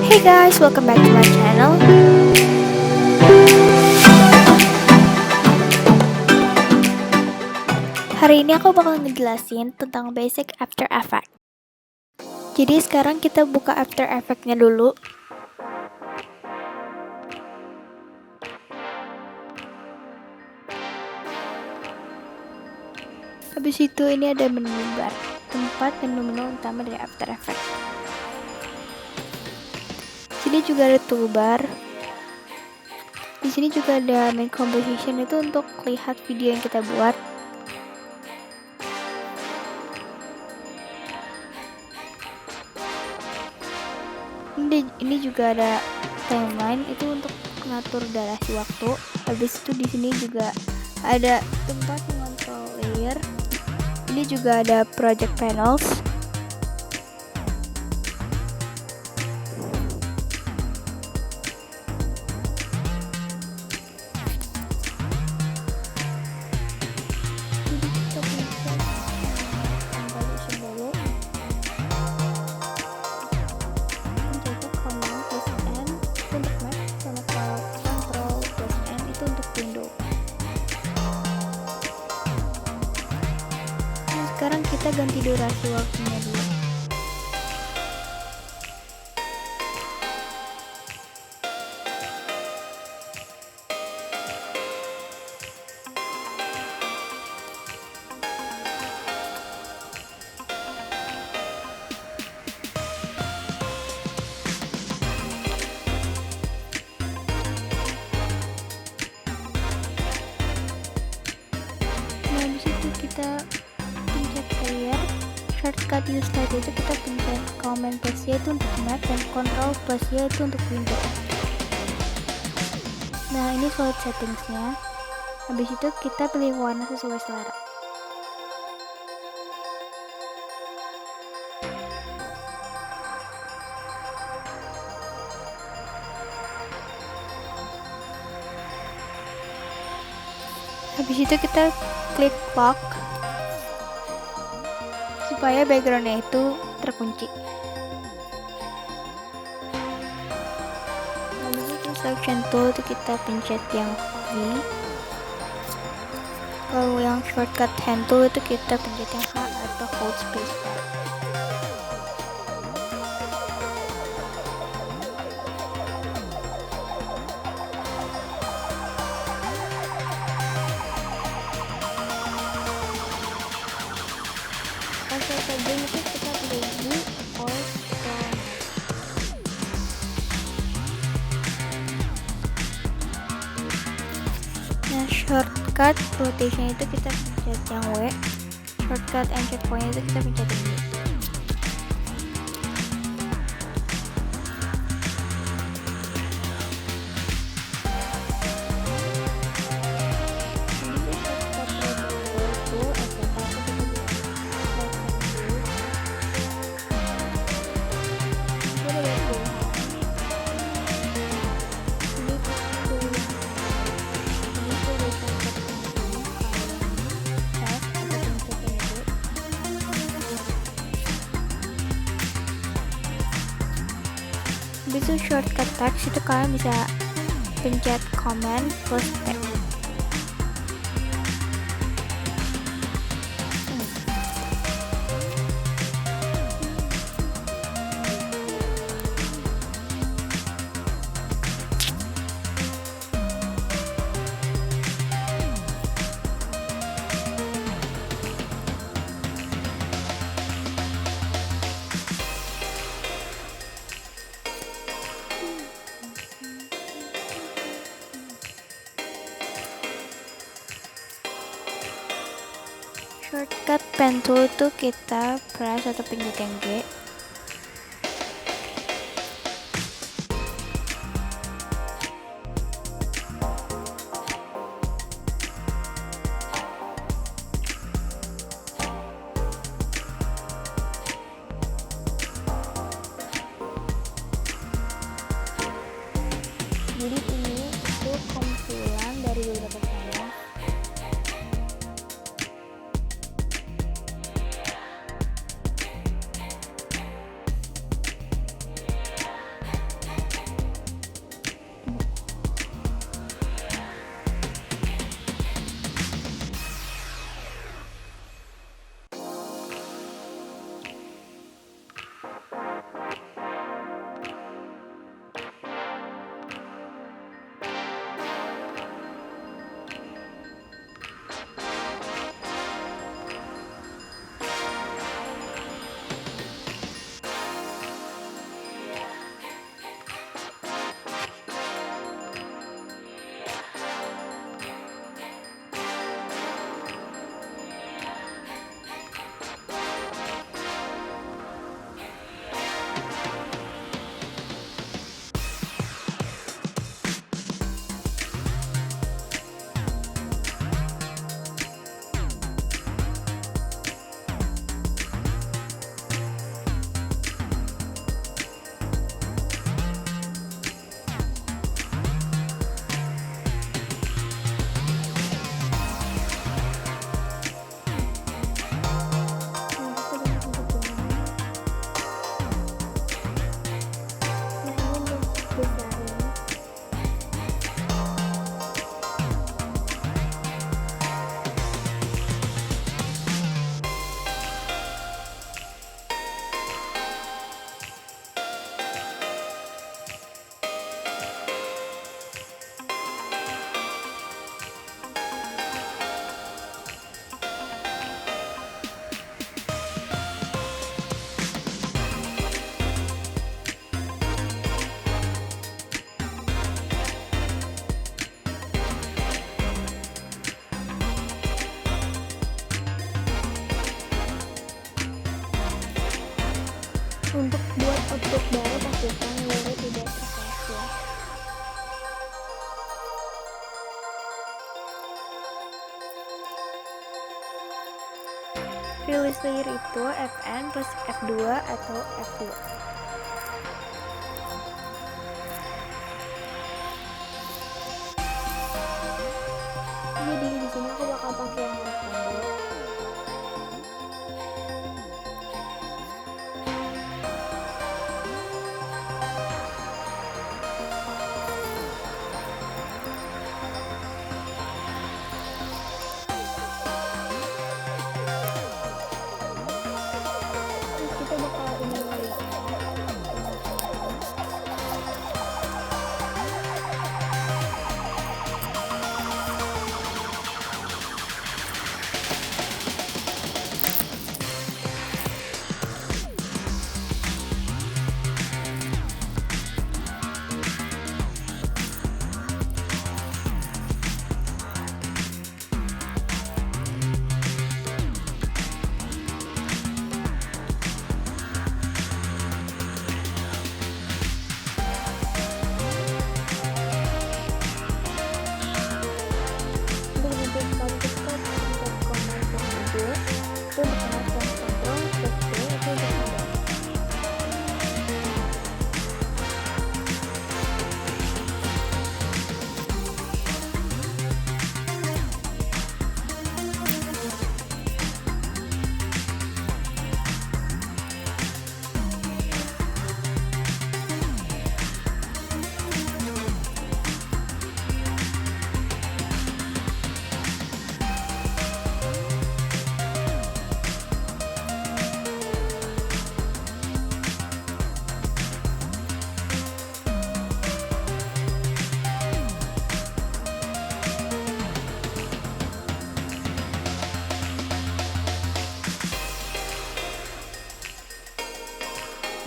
Hey guys, welcome back to my channel. Hari ini aku bakal ngejelasin tentang basic After Effects. Jadi sekarang kita buka After Effects-nya dulu. Habis itu ini ada menu bar, tempat menu-menu utama dari After Effects. Sini juga ada toolbar. Di sini juga ada main composition, itu untuk lihat video yang kita buat. Ini juga ada timeline, itu untuk mengatur durasi waktu. Habis itu di sini juga ada tempat mengontrol layer. Ini juga ada project panels. Sekarang kita ganti durasi waktunya dulu. Nah, di situ kita player, shortcut di slide itu kita pencet command plus Y itu untuk Mac dan control plus Y itu untuk Windows. Nah, ini slide settingsnya. Habis itu kita pilih warna sesuai selera. Habis itu kita klik lock supaya backgroundnya itu terkunci. Habis itu selection tool itu kita pencet yang V. Kalau yang shortcut hand tool itu kita pencet yang H atau hold space bar. Asal saja itu kita pilih B or stone. Nah, shortcut rotation itu kita pencet yang W. Shortcut and point itu kita pencet yang Y. Habis itu shortcut text itu kalian bisa pencet command plus T. Shortcut pen tool itu kita press atau pencet yang G. Jadi ini itu kumpulan dari beberapa channel. Untuk dari pastikan dari tidak terkeluar. Rilis layer itu Fn plus F2 atau F2. Jadi di sini aku bakal pakai yang tombol. Kita bakal ini lagi.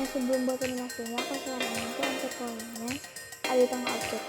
Nah, sebelum buat animasinya, aku saranin itu untuk poinnya ada di tengah objek.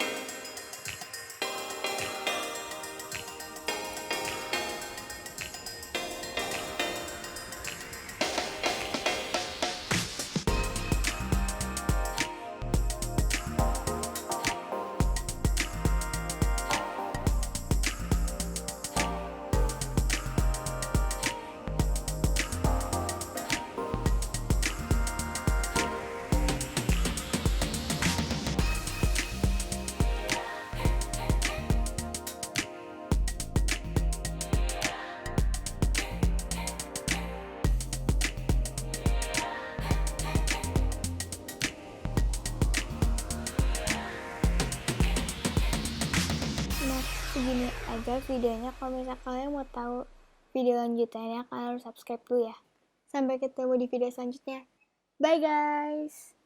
Nah, segini aja videonya. Kalau misalnya kalian mau tahu video lanjutannya, kalian harus subscribe dulu ya. Sampai ketemu di video selanjutnya. Bye guys!